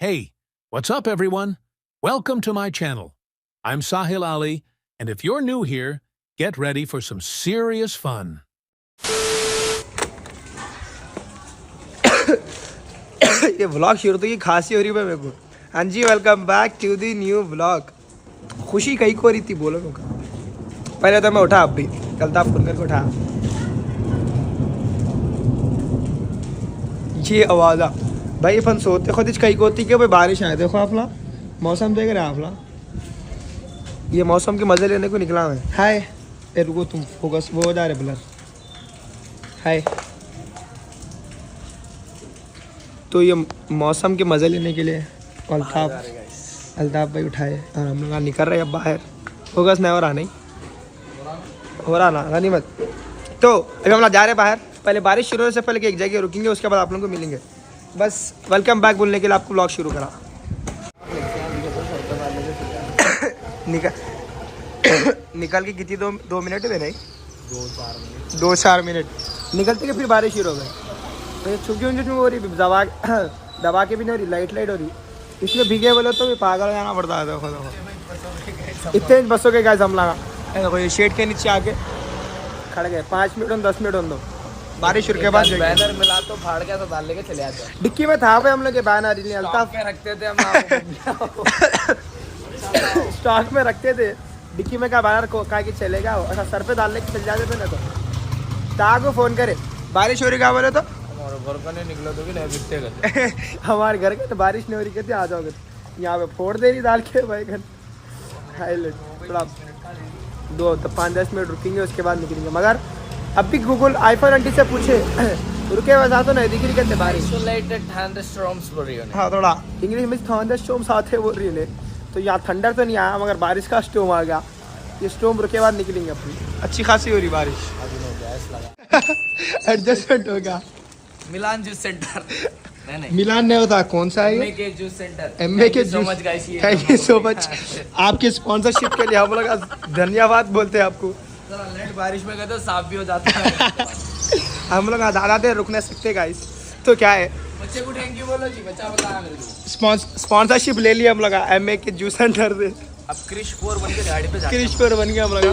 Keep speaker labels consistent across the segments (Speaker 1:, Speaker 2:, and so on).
Speaker 1: Hey, what's up, everyone? Welcome to my channel. I'm Sahil Ali, and if you're new here, get ready for some serious fun.
Speaker 2: ये vlog शुरू तो ये खांसी हो रही है मेरे को। हाँ जी, welcome back to the new vlog. खुशी कहीं को रही थी बोलो मेरे को। पहले तो मैं उठा, अब भी कल था फोन करके उठा। ये आवाज़ आ भाई अपन सोते खुद कहीं को होती कि भाई बारिश आए। देखो आप ला मौसम देख रहे हैं आप ला, ये मौसम के मज़े लेने को निकला मैं। हाय ए रुको, तुम फोकस वो हो जा रहे ब्लर। हाय, तो ये मौसम के मज़े लेने के लिए अल्ताफ भाई उठाए और हम लोग निकल रहे हैं अब बाहर। फोकस नहीं हो रहा, नहीं हो रहा ना गनीमत। तो अभी हम लोग जा रहे हैं बाहर। पहले बारिश शुरू होने से पहले एक जगह रुकेंगे, उसके बाद आप लोगों को मिलेंगे। बस वेलकम बैक बोलने के लिए आपको ब्लॉग शुरू करा। निकल के कितनी दो मिनट हुए, नहीं 2-4 मिनट निकलते के फिर बारिश शुरू हो गई। तो ये छुट्टी उन हो रही, दबा के भी नहीं हो रही, लाइट हो रही, इसलिए भीगे बोले तो भी पागल जाना पड़ता है। देखो देखो इतने बसों के गाइस हम लगा। देखो ये शेड के नीचे आके खड़े गए 5 मिनट 10 मिनट दो बारिश शुरू के बाद
Speaker 3: बैनर मिला तो फाड़ के तो डाल लेके चले आते।
Speaker 2: डिक्की में था भाई हम लोग के बैनर अल्ताफ
Speaker 3: रखते थे हम
Speaker 2: स्टॉक में रखते थे। डिक्की में का बैनर को का के चलेगा, अच्छा सर पे डालने के चल जाते थे ना। तो ता को फोन करे बारिश हो रही क्या बोले तो
Speaker 3: घर का नहीं निकला तो भी नहीं बिकते करते।
Speaker 2: हमारे घर के तो बारिश नहीं हो रही, कहते आ जाओगे। यहाँ पे फोड़ दे रही डाल के भाई घर। थोड़ा 5-10 मिनट रुकेंगे, उसके बाद निकलेंगे। मगर अब भी गूगल आईफोन आंटी से पूछे रुके वजह तो नहीं दिख रही कहते बारिश। हाँ, थोड़ा इंग्लिश में थंडरस्टॉर्म्स आते बोल रही है। तो यहाँ थंडर तो नहीं आया मगर बारिश का स्टॉर्म आ गया। ये स्टॉर्म रुके बाद निकलेंगे अपनी। अच्छी खासी हो रही बारिश। एडजस्टमेंट हो गया।
Speaker 3: मिलान जूस सेंटर नहीं
Speaker 2: मिलान नहीं होता, कौन सा है ये?
Speaker 3: के जूस सेंटर।
Speaker 2: एमए के juice. Thank you so much आपके स्पॉन्सरशिप के लिए। हम लोग धन्यवाद बोलते हैं आपको।
Speaker 3: बारिश में गए तो साफ भी हो जाता है।
Speaker 2: हम लोग ज़्यादा देर रुक नहीं सकते गाइस। तो क्या है,
Speaker 3: बच्चे को थैंक यू बोलो जी, बच्चा बता मेरे को।
Speaker 2: स्पॉन्सरशिप ले लिया हम लोग एमए के जूस सेंटर से।
Speaker 3: अब क्रिश 4 बन के गाड़ी पे
Speaker 2: क्रिश 4 बन गया हम लोग।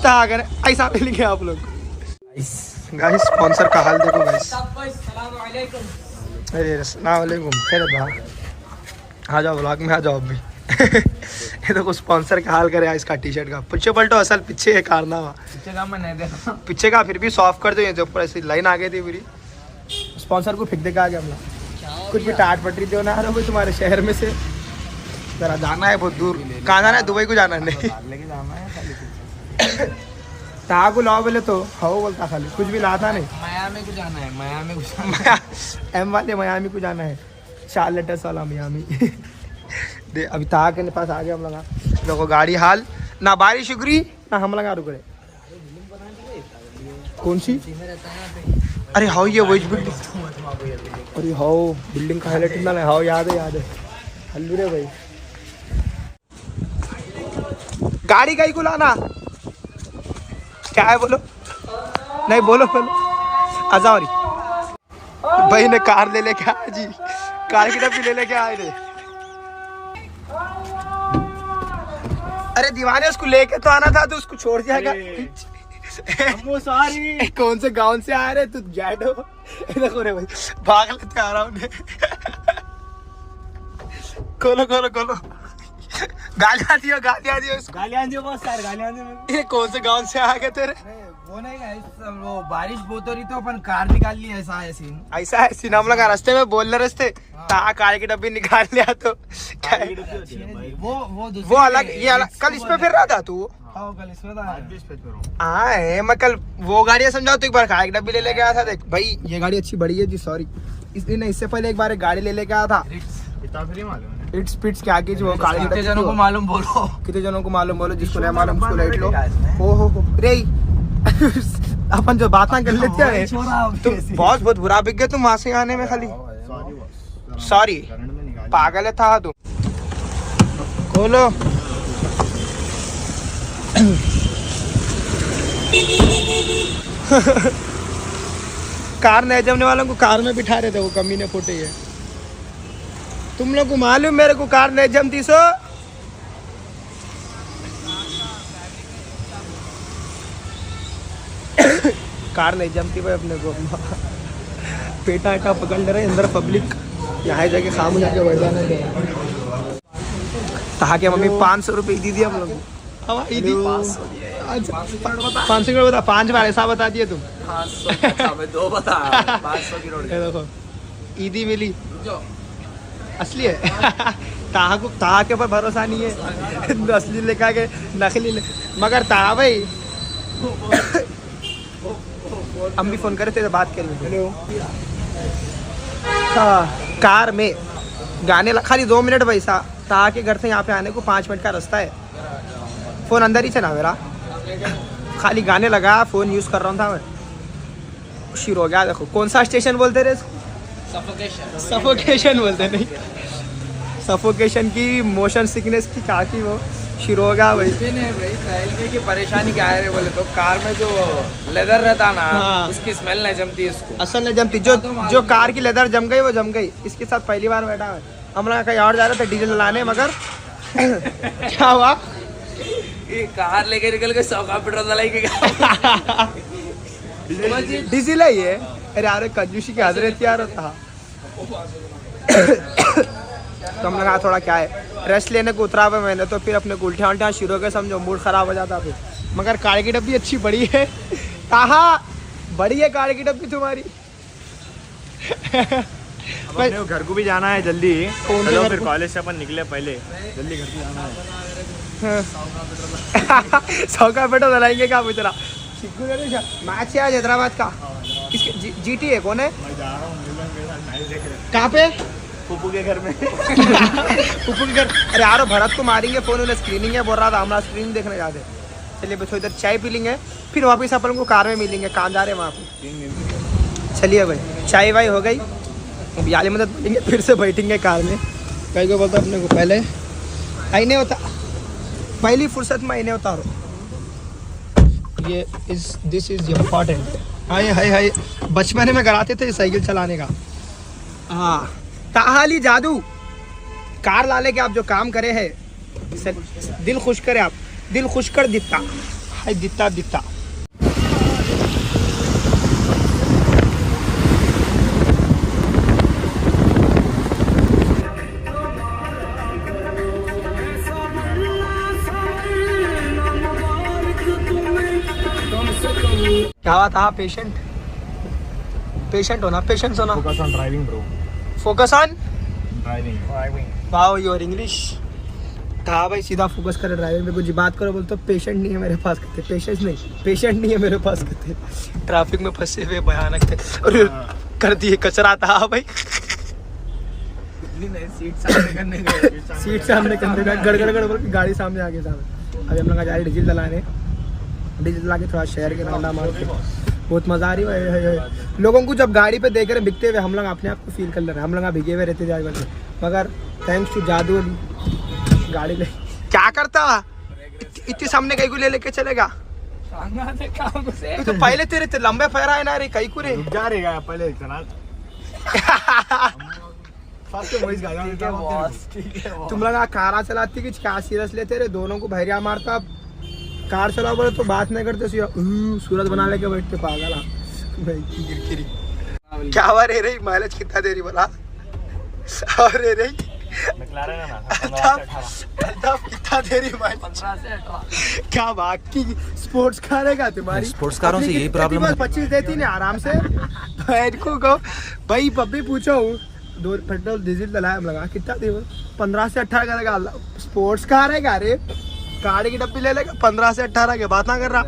Speaker 2: अगर ऐसा मिलेंगे आप लोग गाइस। स्पॉन्सर का हाल देखो गाइस। अरे अस्सलाम वालेकुम, खैर आ जाओ ब्लॉग में, आ जाओ अब भी। ये देखो स्पॉन्सर का हाल करे इसका टी शर्ट का। पीछे पलटो, असल पीछे है कारनामा।
Speaker 3: पीछे का मैं नहीं देखा,
Speaker 2: पीछे का फिर भी सॉफ्ट कर दो। ये जो ऊपर ऐसी लाइन आ गई थी पूरी, स्पॉन्सर को फेंक दे के आ गया हम लोग। कुछ भी टाट पटरी दो ना रहो तुम्हारे शहर में से। जरा जाना है बहुत दूर। कहाँ जाना है? दुबई को जाना है। नहीं
Speaker 3: लेके जाना है
Speaker 2: ता को लाओ बोले तो हो बोलता, खाली कुछ भी लाता नहीं।
Speaker 3: मियामी को जाना है, मियामी को जाना है।
Speaker 2: एम वाले मियामी को जाना है, शार्लेटस वाला मियामी। दे अभी ता के पास आ गए हम लोग। देखो गाड़ी हाल ना, बारिश रुक रही ना हम लोग रुक रहे। कौन सी? अरे हाउ ये वही बिल्डिंग। अरे हाउ बिल्डिंग का हाईलाइट ना है। हाउ याद है हल्लू रे भाई। गाड़ी कहीं को लाना क्या है बोलो? नहीं बोलो अजावरी भाई ने कार ले लेके आए जी। कार की डब्बी ले लेके आए थे। अरे दीवाने उसको लेके तो आना था, तो उसको छोड़ दिया क्या? सॉरी कौन से गांव से आ रहे तू? जैडो देखो रे भाई, भाग लेते आ रहा हूँ। खोलो खोलो खोलो। गालियाँ दियो बहुत सारे गालियाँ दियो। ये कौन से गांव से आ गए तेरे?
Speaker 3: वो नहीं गाइस, वो बारिश बहुत हो रही तो अपन कार निकाल ली। ऐसा है सीन,
Speaker 2: ऐसा है सीन। हम लोग रास्ते में बोल रहे रास्ते हाँ। कार की डब्बी निकाल लिया तो क्या है? वो अलग, ये अलग। कल इसमें फिर रहा था तू?
Speaker 3: कल इसमें था।
Speaker 2: हाँ मैं कल वो गाड़ियाँ समझाओ तो एक बार कार की डब्बी ले लेके आया था। देख भाई ये गाड़ी अच्छी बड़ी है जी। सॉरी इससे पहले एक बार एक गाड़ी ले लेके आया था। इट्स पिट्स क्या की वो गाड़ी।
Speaker 3: कितने जनों को मालूम बोलो,
Speaker 2: कितने जनों को मालूम बोलो? जिसको नहीं मालूम उसको लेट लो। हो रे अपन जो बातें कर लेते हैं तुम बहुत बुरा बिक गए तुम वहां से आने में। खाली सॉरी पागल है था तुम। खोलो। कार नहीं जमने वालों को कार में बिठा रहे थे वो कमीने फुटे। है तुम लोग को मालूम मेरे को कार नहीं जमती सो कार नहीं जमती भाई अपने को पेटा एटा पकड़ ले रहे अंदर पब्लिक यहाँ जाके खाम जाके बैठ जाना कहा के मम्मी 500 रुपये दी थी हम लोग को 500 की बता 5 बार ऐसा बता दिए तुम
Speaker 3: 2 बता 500 की रोड
Speaker 2: देखो ईदी मिली असली है ताहा के ऊपर भरोसा नहीं है असली लेकर के नकली ले मगर ताहा भाई हम भी फोन करे थे तो बात कर हेलो कार में गाने खाली 2 मिनट भाई सा ताहा के घर से यहाँ पे आने को 5 मिनट का रास्ता है फ़ोन अंदर ही चला मेरा खाली गाने लगा फ़ोन यूज़ कर रहा था मैं शुरू हो गया देखो कौन सा स्टेशन बोलते रहे इसको सफोकेशन बोलते नहीं सफोकेशन की मोशन सिकनेस की काफ़ी वो शुरू हो गया भाई
Speaker 3: रेलवे की परेशानी क्या है बोले तो कार में जो लेदर रहता ना
Speaker 2: हाँ।
Speaker 3: उसकी स्मेल नहीं जमती इसको
Speaker 2: असल नहीं जमती जो कार की लेदर जम गई वो जम गई इसके साथ पहली बार बैठा है हम लोग कहीं और जा रहे थे डीजल लाने मगर क्या हुआ
Speaker 3: ये कार लेके निकल के 100 का पेट्रोल डलाएगी
Speaker 2: डीजल है ये अरे यार कंजूसी की हजरत यार होता तो हम लगा थोड़ा क्या है रेस्ट लेने को उतरा हुआ मैंने तो फिर अपने उल्टियाँ उल्टियाँ शुरू हो गए समझो मूड ख़राब हो जाता फिर मगर कार की डब्बी अच्छी बड़ी है कहाँ बड़ी है कार की डब्बी तुम्हारी
Speaker 4: अपने घर को भी जाना है जल्दी
Speaker 2: कौन से
Speaker 4: चलो
Speaker 2: घर
Speaker 4: फिर
Speaker 2: को?
Speaker 4: कॉलेज से अपन निकले पहले जल्दी घर को जाना है
Speaker 2: 100 का पेट्रोल डलाएंगे क्या बेचारा मैच है आज हैदराबाद का किसके जीटी है कौन है
Speaker 4: मैं जा रहा हूँ मिलन के साथ मैच देख रहे
Speaker 2: कहाँ पे
Speaker 4: फूफू के घर में
Speaker 2: पुप्पू के घर अरे यारो भरत को मारेंगे फोन उन्हें स्क्रीनिंग है बोल रहा था हमारा स्क्रीनिंग देखने जाते चलिए बस इधर चाय पी लेंगे फिर वापस अपन को कार में मिलेंगे कहाँ जा रहे हैं वहाँ पे चलिए भाई चाय वाई हो गई अब याली मदद मिलेंगे फिर से बैठेंगे कार में कहीं को बोलता अपने को पहले आईने होता पहली फुर्सत में आईने उतारो ये दिस इज इम्पॉर्टेंट हाय हाय हाय बचपन में कराते थे साइकिल चलाने का हाँ ताहाली जादू कार लाने के आप जो काम करे है दिल खुश करे आप दिल खुश कर दिता हाय दिता दिता क्या बात था पेशेंट होना पेशेंस होना
Speaker 4: focus on driving bro
Speaker 2: focus on
Speaker 4: driving
Speaker 2: wow your English कहा भाई सीधा फोकस करे ड्राइविंग पे कुछ बात करो बोल तो पेशेंट नहीं है मेरे पास कहते पेशेंट नहीं है मेरे पास कहते ट्रैफिक में फंसे हुए भयानक थे और कर दिए कचरा था भाई
Speaker 3: सीट सामने करने गए
Speaker 2: सीट सामने करने का गड़गड़ गड़बड़ की गाड़ी सामने आगे सामने अभी हम लोग जा रहे डीजल डलाने डीजल डला के थोड़ा शहर के रंडा मार के बहुत मज़ा आ रही है लोगों को जब गाड़ी पे देख रहे बिकते हुए हम लोग अपने आप को फील कर ले रहे हैं हम लोग भिगे हुए रहते जाए बल्कि मगर थैंक्स टू जादू अली गाड़ी ले क्या करता इतनी सामने कहीं को ले लेके चलेगा तो पहले तेरे लंबे फहरा है ना रे कहीं को रे
Speaker 4: जा रहेगा पहले चला
Speaker 2: तुम लोग कारा चलाती कि क्या सीरियस लेते रे दोनों को भैरिया मारता कार चलाओ बोले तो बात नहीं करते सूरज बना लेके बैठते पागल क्या हुआ रे रही माइलेज कितना दे रही बोला और रे रही कितना दे रही माइलेज क्या बाकी स्पोर्ट्स कार है क्या तुम्हारी
Speaker 3: स्पोर्ट्स कारों से यही प्रॉब्लम है
Speaker 2: 25 देती नहीं आराम से इनको कहो भाई पब्बी पूछो दो पेट्रोल डीजल डलाया लगा कितना दे 15 से 18 करेगा स्पोर्ट्स कार है क्या रे गाड़ी की डब्बी ले लेगा 15 से 18 के बात ना कर रहा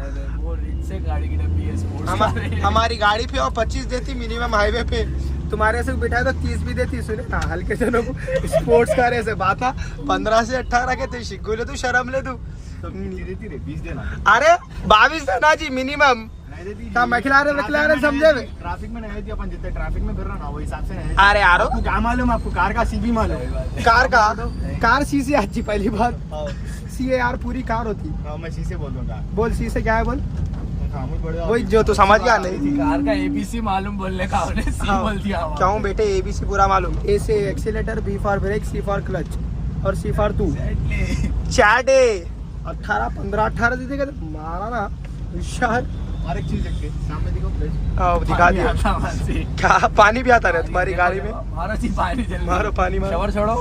Speaker 3: गाड़ी की डब्बी है स्पोर्ट्स
Speaker 2: हमारी गाड़ी पे और 25 देती मिनिमम हाईवे पे तुम्हारे से बिठाए तो 30 भी देती सुने ना हल्के जनों को स्पोर्ट्स कार ऐसे बात था 15 से 18 के तो शिकू ले तू शर्म ले तू
Speaker 4: 20 देना
Speaker 2: अरे 22 देना जी मिनिमम मैक्लारेन समझे
Speaker 4: ट्रैफिक में नहीं थी अपन जितने ट्रैफिक में फिर रहा ना वो हिसाब से नहीं
Speaker 2: अरे यारो
Speaker 4: आपको क्या मालूम आपको कार का सीबी मालूम
Speaker 2: कार सी से अच्छी पहली बात सी है यार पूरी कार होती
Speaker 4: मैं सी से बोल दूंगा
Speaker 2: बोल सी से क्या है बोल
Speaker 4: खामोश बढ़ जाओ।
Speaker 2: वही जो तू समझ गया नहीं।
Speaker 3: कार का एबीसी मालूम बोलने का हमने सी बोल दिया हमारा।
Speaker 2: क्यों बेटे ABC पूरा मालूम। A से accelerator, B for brake, C for clutch और C फॉर तू। चैट 18 दे देगा तो मारा ना विशाल।
Speaker 4: और एक चीज देख सामने देखो फ्लैश।
Speaker 2: आओ दिखा दिया। क्या पानी भी आता है तुम्हारी गाड़ी में?
Speaker 3: मारो सी पानी जल्दी।
Speaker 2: मारो पानी मारो।
Speaker 3: शवर छोड़ो।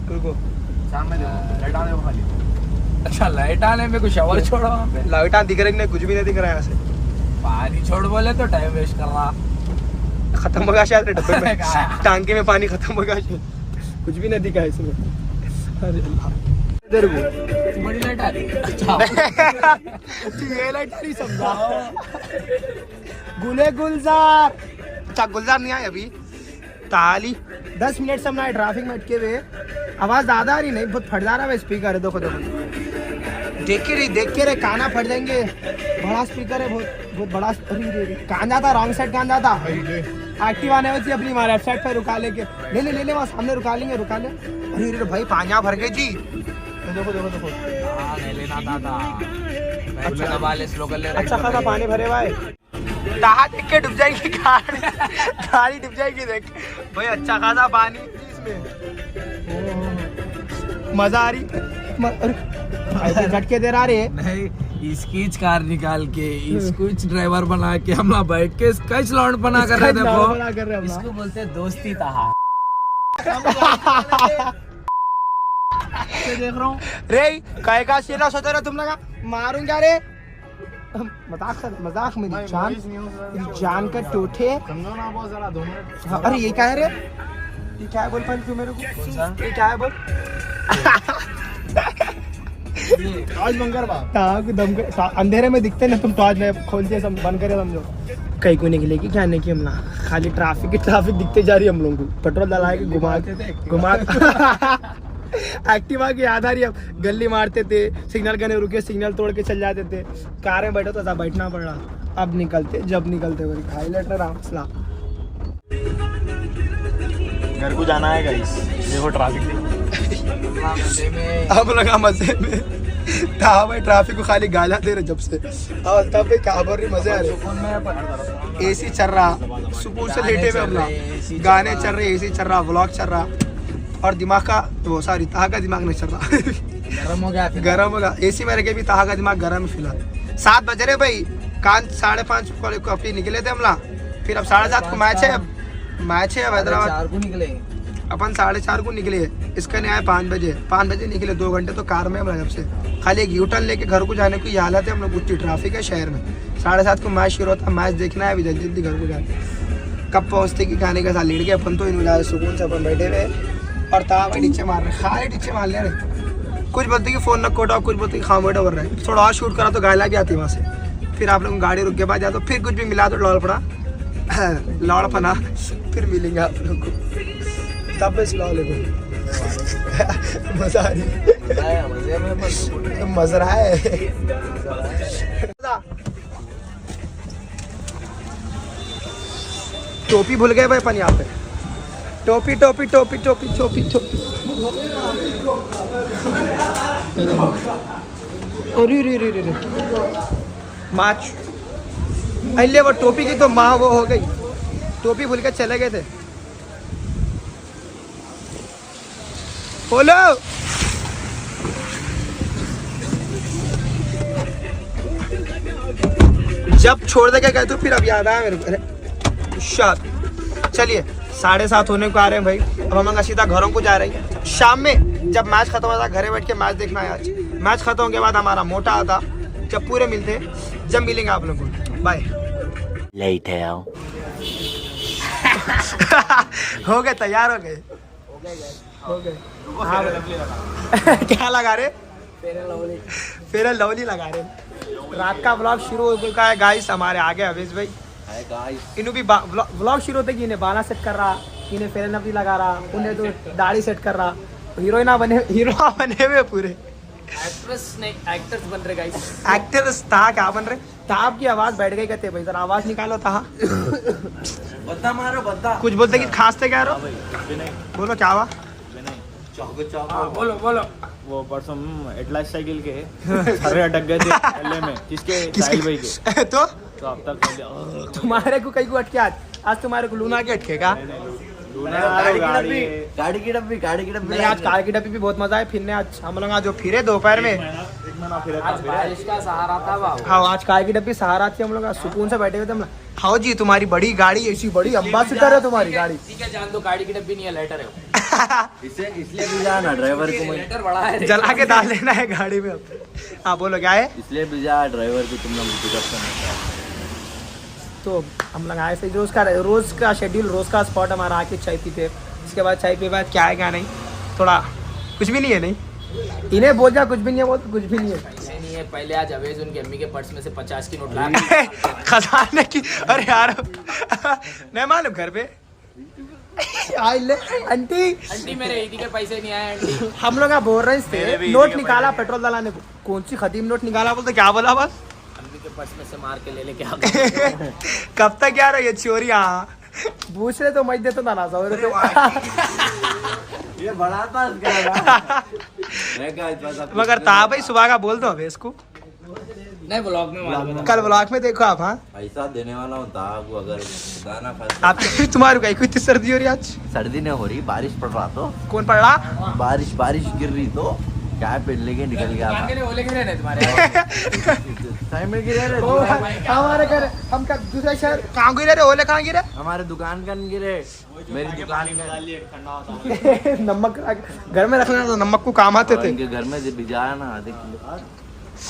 Speaker 2: रुको
Speaker 4: सामने देखो लाइट आने खाली।
Speaker 3: अच्छा लाइट आने में कुछ शवर छोड़ो वहाँ पे।
Speaker 2: लाइटा दिख रही नहीं, कुछ भी नहीं दिख रहा है यहाँ से।
Speaker 3: पानी छोड़ बोले तो टाइम वेस्ट कर रहा।
Speaker 2: खत्म हो गया शायद डब्बे में।
Speaker 3: कहाँ?
Speaker 2: टांके में पानी खत्म हो गया शायद। कुछ भी नहीं दिखा इसमें। अरे अल्लाह। इधर को
Speaker 3: बड़ी लाइट आ रही है। अच्छा
Speaker 2: तू ये लाइट नहीं समझा। गुले गुलजार। अच्छा गुलजार नहीं आए अभी। ताली 10 मिनट से हम ना ट्रैफिक में अटके हुए। आवाज ज्यादा आ रही नहीं, बहुत फट जा रहा है स्पीकर है। देखो देख के रे काना फट जाएंगे। बड़ा स्पीकर है, बहुत बड़ा। अरे कान जाता, रॉन्ग साइड कान जाता। एक्टिव आने वाली अपनी हमारे लेफ्ट साइड पे रुका लेके ले वहाँ सामने रुका लेंगे। अरे भाई पानिया भर गए जी। देखो
Speaker 3: हाँ नहीं लेना था। अच्छा दबा ले स्लो कर ले।
Speaker 2: अच्छा खासा पानी भरे भाई। कहाँ देख के डूब जाएगी गाड़ी डूब जाएगी देख भाई। अच्छा खासा पानी इसमें। मजा आ रही। झटके दे रहा रे।
Speaker 3: नहीं स्केच कार निकाल के स्केच ड्राइवर बना के हम लोग बैठ के स्केच लॉन्ड बना कर रहे थे। इसको बोलते हैं दोस्ती तहा।
Speaker 2: देख रहा हूँ रे कहे का सीधा सोच रहे तुम लगा मारूंगा रे। मजाक में जान का टूटे।
Speaker 4: समझो ना बहुत जरा 2 मिनट।
Speaker 2: हाँ, अरे ये क्या है रे? ये क्या है बोल पान क्यों मेरे को? ये क्या है बोल?
Speaker 4: आज मंगर बा
Speaker 2: अंधेरे में दिखते ना तुम तो आज मैं खोलते बंद करे समझो। कहीं को निकलेगी क्या नहीं कि हम ना खाली ट्रैफिक दिखते जा रही है हम लोगों को। पेट्रोल डला के घुमा एक्टिवा की याद आ रही है। गली मारते थे, सिग्नल करने रुके, सिग्नल तोड़ के चल जाते थे। कार में बैठो तो था बैठना पड़ रहा। अब निकलते जब निकलते हुए हाईलाइट रामसला।
Speaker 4: घर को जाना है गाइस। देखो ट्रैफिक
Speaker 2: अब लगा मजे में था भाई। ट्रैफिक को खाली गाला दे रहे जब से। और तब भी क्या बोल रही मजे आ रहे। AC चल रहा सुकून से लेटे हुए अपना। गाने चल रहे, AC चल रहा, व्लॉग चल रहा। और दिमाग का वो सॉरी ताहा का दिमाग नहीं चल रहा।
Speaker 3: गरम हो गया।
Speaker 2: AC में रह के भी ताहा का दिमाग गर्म है फिलहाल। 7 बज रहे भाई। कान 5:30 को अपनी निकले थे हमला। फिर अब 7:30 को मैच है हैदराबाद।
Speaker 3: 4 को निकले
Speaker 2: अपन 4:30 को निकले। इसका नहीं आया 5 बजे। 5 बजे निकले 2 घंटे तो कार में हम जब से खाली एक यूटर्न लेके घर को जाने की हालत है हम लोग। उतनी ट्रैफिक है शहर में। 7:30 को मैच शुरू होता। मैच देखना है अभी जल्दी घर को जाके। कब पहुँचते कि खाने के साथ लेट गए अपन तो इन सुकून से अपन बैठे हुए। और ताहा भाई नीचे मार रहे, खाली नीचे मार ले रहे। कुछ बोलते कि फोन न कोटा, कुछ बोलते कि खामोटा कर रहे हैं। थोड़ा और शूट करा तो गायला भी आती वहाँ से। फिर आप लोग गाड़ी रुक के बाद जाते फिर कुछ भी मिला तो लौड़ पना फिर मिलेंगे आप लोग को। तब बस लौ ले मजा आ रही। मजा है। टोपी भूल गए भाई अपन यहाँ पे। टोपी अरे माच अल्ले वो टोपी की तो माँ वो हो गई। टोपी भूल के चले गए थे। बोलो जब छोड़ दे गए तो फिर अब याद आया मेरे को। शायद चलिए 7:30 होने को आ रहे हैं भाई। अब हम सीधा घरों को जा रहे हैं। शाम में जब मैच खत्म होता घरे बैठ के मैच देखना है। आज मैच खत्म होने के बाद हमारा मोटा आता जब पूरे मिलते जब मिलेंगे आप लोगों को। बाय। हो गए तैयार हो गए। क्या लगा रहे? फेयर एंड लवली लगा रहे। रात का ब्लॉग शुरू हो चुका है गाइस। हमारे आगे अवेश भाई इन्हों भी ब्लॉग शुरू होते कि इन्हें बाला सेट कर रहा, इन्हें फेयर एंड लवली लगा रहा, उन्हें तो दाढ़ी सेट कर रहा। हीरो बने हुए पूरे।
Speaker 3: एक्ट्रेस नहीं एक्टर्स बन रहे गाइस।
Speaker 2: एक्टर्स था क्या बन रहे? ताप की आवाज बैठ गई कहते भाई जरा आवाज निकालो था।
Speaker 3: बद्दा मारो बद्दा।
Speaker 2: कुछ बोलते कि खांसते क्या रहो? बोलो क्या हुआ?
Speaker 3: बोलो
Speaker 4: वो परसों एटलास साइकिल के सारे अटक गए थे गले में किसके साहिल भाई के
Speaker 2: तो
Speaker 4: अब तक
Speaker 2: तुम्हारे को कहीं को अटके आज तुम्हारे को लूना के अटकेगा।
Speaker 3: गाड़ी की डब्बी
Speaker 2: नहीं, आज कार की डब्बी भी बहुत मजा है फिरने। आज हम लोग आज जो फिरे दोपहर में,
Speaker 3: आज बारिश का सहारा था वाह।
Speaker 2: हाँ आज कार की डब्बी सहारा थी। हम लोग आज सुकून से बैठे हुए थे हम लोग। हाँ जी तुम्हारी बड़ी गाड़ी, ऐसी बड़ी अम्बासिडर है तुम्हारी गाड़ी।
Speaker 3: ठीक है जान दो, गाड़ी की डब्बी नहीं है, लेटर है इसलिए भी जाना ड्राइवर को लेटर बड़ा है,
Speaker 2: जला के डाल लेना है गाड़ी में। हाँ बोलो क्या है?
Speaker 3: इसलिए भी जा ड्राइवर को तुम लोग पिकअप करना।
Speaker 2: तो हम लोग आए थे, रोज का शेड्यूल, रोज का स्पॉट हमारा आके चाय पीते। इसके बाद चाय के बाद क्या है क्या नहीं, थोड़ा कुछ भी नहीं है। नहीं इन्हें बोल जा कुछ भी नहीं है, वो तो कुछ भी नहीं है।
Speaker 3: पैसे नहीं है। पहले आज अवेज उनकी अम्मी के पर्स में से 50 की नोट ला
Speaker 2: खजाने की। अरे यार नहीं मालूम घर पे आई ले आंटी
Speaker 3: मेरे ईदी के पैसे नहीं आए आंटी।
Speaker 2: हम लोग बोल रहे थे नोट निकाला पेट्रोल डलाने को। कौन सी खदीम नोट निकाला बोलते, क्या बोला बस
Speaker 3: अम्मी के पर्स में से मार के ले लेके आ
Speaker 2: कब तक यार ये चोरी? हाँ पूछ रहे तो मैं देता था ना 100 रुपये।
Speaker 3: ये बड़ा था
Speaker 2: मगर था भाई सुबह का बोल दो अभी इसको।
Speaker 3: नहीं ब्लॉग में मालूम है।
Speaker 2: कल ब्लॉग में देखो आप। हाँ
Speaker 3: पैसा देने वाला होता आपको, अगर गाना
Speaker 2: आप तुम्हारे को इतनी सर्दी हो रही आज?
Speaker 3: सर्दी नहीं हो रही, बारिश पड़ रहा तो।
Speaker 2: कौन पड़ रहा?
Speaker 3: बारिश गिर रही तो क्या पेड़ लेके निकल गया टाइम में गिरे
Speaker 2: हमारे घर हम का दूसरा शहर कहाँ गिरे रे? ओले कहाँ गिरे?
Speaker 3: हमारे दुकान का नहीं गिरे, मेरी दुकान
Speaker 2: में नमक घर में रखना तो नमक को काम आते थे।
Speaker 3: घर में भिजाया ना आधे किलो।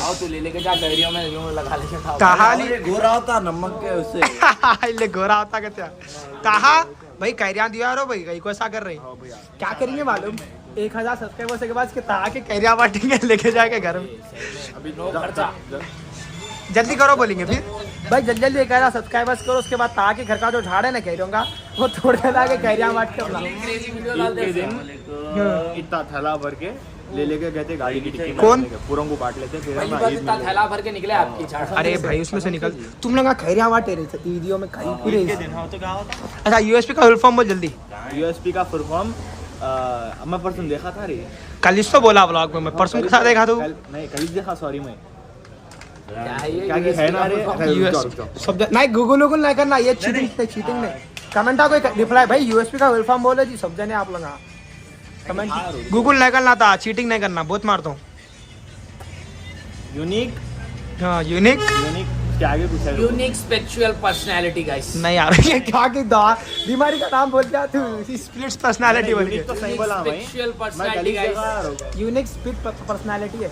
Speaker 3: आओ तो ले लेके जा, गहरियों में यूं लगा लेके खाओ।
Speaker 2: कहाली
Speaker 3: गोरा होता नमक के उससे
Speaker 2: ले गोरा होता क्या? कहा भाई कैरिया दिया रो भाई, कहीं को ऐसा कर रही क्या करेंगे मालूम? 1000 सब्सक्राइबर्स के बाद ताहा के कैरिया बांटेंगे, लेके जाके घर में।
Speaker 3: अभी नो खर्चा।
Speaker 2: जल्दी करो बोलेंगे फिर भाई, जल्दी जल्दी 1000 सब्सक्राइबर्स करो। उसके बाद ताहा के घर का जो झाड़ है ना कैरियों का, वो थोड़े लाके कैरिया बांट के अपना
Speaker 4: इतना थैला भर के ले लेके गए थे गाड़ी की टिक्की में।
Speaker 2: कौन?
Speaker 4: पूरों को बांट लेते फिर
Speaker 3: थैला भर के निकले आपकी झाड़।
Speaker 2: अरे भाई उसमें से निकल तुम लोग खैरिया बांटे रहे थे वीडियो में कहीं पूरे। अच्छा यूएसपी का फुल फॉर्म बोल जल्दी।
Speaker 4: यूएसपी का फुल फॉर्म मैं परसों देखा था रे।
Speaker 2: कल इसको बोला व्लॉग में, मैं परसों के साथ देखा तो
Speaker 4: नहीं कल देखा, सॉरी मैं
Speaker 3: क्या
Speaker 4: है ना रे
Speaker 2: सब नहीं गूगल नहीं करना, ये चीटिंग नहीं। कमेंट आ कोई रिप्लाई भाई यूएसपी का फुल फॉर्म बोले जी, सब जने आप लोग कमेंट। गूगल नहीं करना था, चीटिंग नहीं करना, बहुत मारता हूँ।
Speaker 4: यूनिक,
Speaker 2: हाँ यूनिक
Speaker 4: क्या आगे पूछा?
Speaker 3: Unique spiritual personality guys.
Speaker 2: नहीं यार ये क्या की बीमारी का नाम बोल क्या तू? स्प्लिट पर्सनालिटी बोल के।
Speaker 4: तो सही बोला भाई,
Speaker 3: spiritual personality guys.
Speaker 2: Unique split personality है।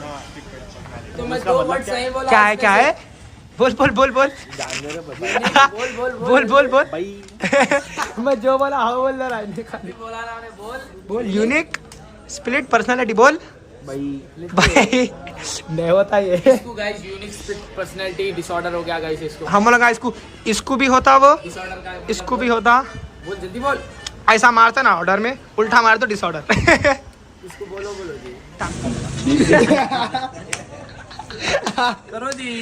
Speaker 3: तो मैं 2 वर्ड सही बोला।
Speaker 2: क्या है? बोल बोल बोल बोल बोल बोल बोल
Speaker 4: भाई।
Speaker 2: मैं जो बोला हाँ बोल रहा है।
Speaker 3: बोला ना मैंने,
Speaker 2: बोल यूनिक स्प्लिट पर्सनालिटी बोल भाई। नहीं होता ये
Speaker 3: इसको guys, unique spirit personality disorder हो गया गाइस इसको।
Speaker 2: हम लगा इसको भी होता, वो
Speaker 3: डिसऑर्डर का
Speaker 2: इसको भी होता।
Speaker 3: बोल जल्दी बोल।
Speaker 2: ऐसा मारता ना ऑर्डर में, उल्टा मार तो डिसऑर्डर।
Speaker 3: इसको बोलो जी। करो जी,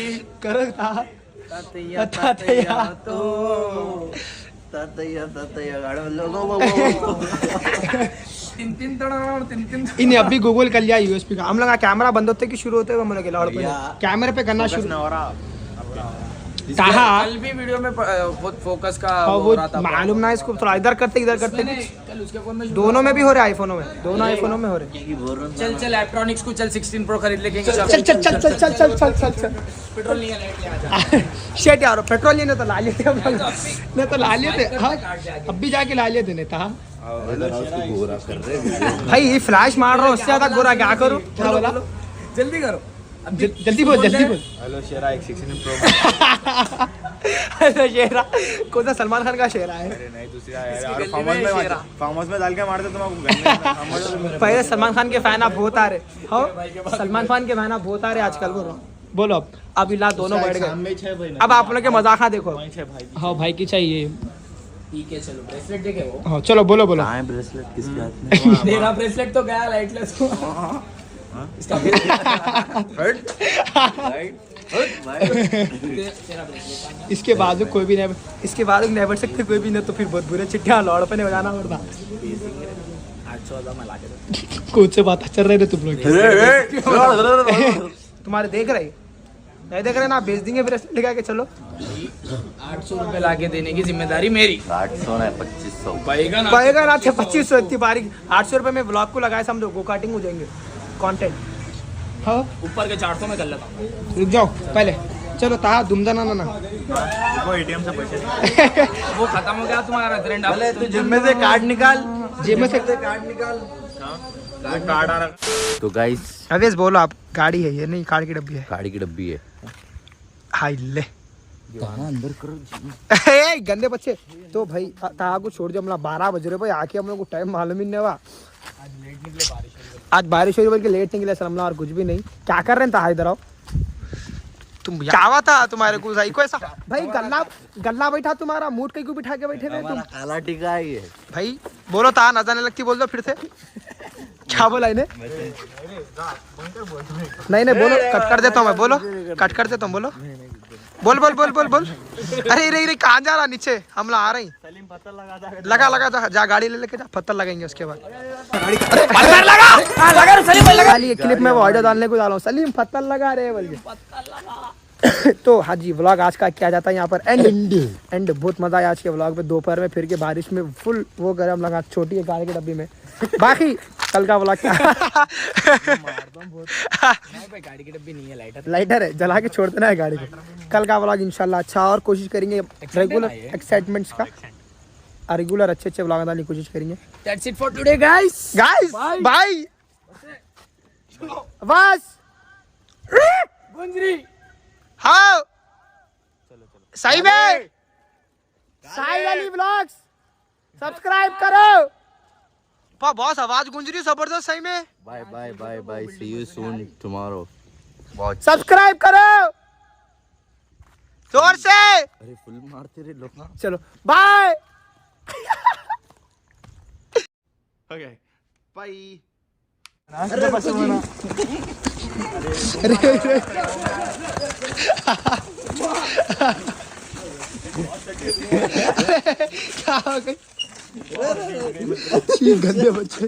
Speaker 2: करो
Speaker 3: तातैया तो तातैया तीन
Speaker 2: इन्हें अभी गूगल कर लिया यूएसपी का। हम लोग कैमरा बंद होते कि शुरू होते हम लोग कैमरे पे करना शुरू कहा।
Speaker 3: कल भी वीडियो में बहुत फोकस का
Speaker 2: वो मालूम ना इसको, थोड़ा इधर करते
Speaker 3: कल उसके फोन में
Speaker 2: दोनों में भी हो रहे, आईफोनों में, दोनों आईफोनों में हो रहे।
Speaker 3: चल इलेक्ट्रॉनिक्स को चल 16 प्रो खरीद लेंगे।
Speaker 2: चल चल चल चल चल चल चल चल चल।
Speaker 3: पेट्रोल नहीं है, लाइट ले आजा।
Speaker 2: शेट यार पेट्रोल लेने तो ला लेते हम लोग, नहीं तो ला लेते। हाँ अब भी जाके ला लेते नहीं था भाई। ये फ्लैश मार रहा हूँ, उससे ज्यादा गोरा क्या करूँ? क्या बोला?
Speaker 3: जल्दी करो,
Speaker 2: जल्दी बोल जल्दी बोल।
Speaker 4: हेलो शेरा, एक 16 प्रो।
Speaker 2: हेलो शेरा कौन सा? सलमान खान का शेरा है?
Speaker 4: अरे नहीं दूसरा यार, फार्म हाउस में डाल के मारते तुम।
Speaker 2: पहले सलमान खान के फैन आप बहुत आ रहे हो, सलमान खान के फैन आप बहुत आ रहे आजकल। बोलो अब इला दोनों बैठ गए। अब आप लोग के मजाक ना देखो। हाँ भाई की चाहिए।
Speaker 3: ठीक है चलो, ब्रेसलेट देखे वो।
Speaker 2: हाँ चलो बोलो बोलो।
Speaker 3: ब्रेसलेट किसके हाथ में? तेरा ब्रेसलेट तो गया लाइटलेस। इसका
Speaker 2: इसके बाद कोई भी नहीं, इसके बाद नहीं बैठ सकते कोई भी नहीं, तो फिर बहुत बुरे चिट्ठियाँ लौड़ पे नहीं बजाना पड़ता।
Speaker 3: 14 में लाके दो।
Speaker 2: कौन से बात चल रहे थे तुम लोग? तुम्हारे देख रहे नहीं देख रहे ना, बेच देंगे ब्रेसलेट लगा के। चलो
Speaker 3: 800 रुपए लाके देने की जिम्मेदारी मेरी।
Speaker 4: 800 नहीं 2500
Speaker 3: पाएगा ना?
Speaker 2: पाएगा ना? 2500 इतनी बारीक 800 रुपए में ब्लॉग को लगाए समझो, गो कार्टिंग हो जाएंगे कंटेंट। हाँ
Speaker 3: ऊपर के 400 में कर लेता हूँ।
Speaker 2: रुक जाओ पहले, चलो ता दुमदा ना ना
Speaker 4: वो एटीएम से पैसे
Speaker 3: वो खत्म हो गया तुम्हारा ट्रेंड।
Speaker 4: पहले तू जेब में से कार्ड निकाल,
Speaker 2: जेब में से।
Speaker 4: कार्ड निकाल। कार्ड आ रहा। तो गाइस
Speaker 2: अवेश बोलो, आप गाड़ी है ये नहीं कार की डब्बी है?
Speaker 4: गाड़ी की डब्बी है।
Speaker 2: हाय ले
Speaker 4: अंदर करो।
Speaker 2: ए, गंदे बच्चे। तो भाई ता को छोड़ दिया, 12 बज रहे भाई, आके हम लोग को टाइम मालूम ही नहीं हुआ। आज बारिश हो रही बल्कि लेट निकले सलमला, और कुछ भी नहीं। क्या कर रहे हैं ता? इधर आओ तुम। क्या हुआ था तुम्हारे को सही को ऐसा? भाई गल्ला बैठा तुम्हारा, मूड कहीं को बिठा के बैठे हुए तुम।
Speaker 4: काला टीका है ये।
Speaker 2: भाई बोलो ता नजर नहीं लगती, बोल दो फिर से। क्या बोला इन्हें? नहीं नहीं बोलो, कट कर देता हूँ मैं। बोलो कट कर देता हूँ, बोलो बोल बोल बोल बोल बोल। अरे रे कहाँ जा रहा? नीचे हमला आ रही।
Speaker 4: सलीम पत्थर
Speaker 2: लगा जा गाड़ी ले लेके जा, पत्थर लगाएंगे उसके बाद। पत्थर लगा लिए क्लिप में वो ऑर्डर डालने को डाला हूँ। सलीम पत्थर लगा रहे बोल के। तो हाँ जी, व्लॉग आज का किया जाता है यहाँ पर एंड बहुत मजा आया आज के व्लॉग में। दोपहर में फिर के बारिश में फुल वो गरम लगा, छोटी है गाड़ी की डब्बी में। बाकी कल का व्लॉग क्या?
Speaker 3: गाड़ी की डब्बी नहीं है,
Speaker 2: लाइटर है, जला के छोड़ देना है गाड़ी को। कल का व्लॉग इंशाल्लाह अच्छा, और कोशिश करेंगे रेगुलर एक्साइटमेंट्स का, रेगुलर अच्छे व्लॉग डालने की कोशिश करेंगे।
Speaker 3: That's it for today guys.
Speaker 2: Bye बस।
Speaker 3: गुंजरी
Speaker 2: हाँ सही में साहिल अली व्लॉग्स सब्सक्राइब करो। बॉस आवाज गूंज रही जबरदस्त सही में।
Speaker 4: Bye bye bye bye, see you soon tomorrow.
Speaker 2: Subscribe करो जोर से।
Speaker 4: अरे फुल मारते रे लोग।
Speaker 2: चलो बाय।
Speaker 4: Okay bye.
Speaker 2: क्या हो गई? गंदे बच्चे।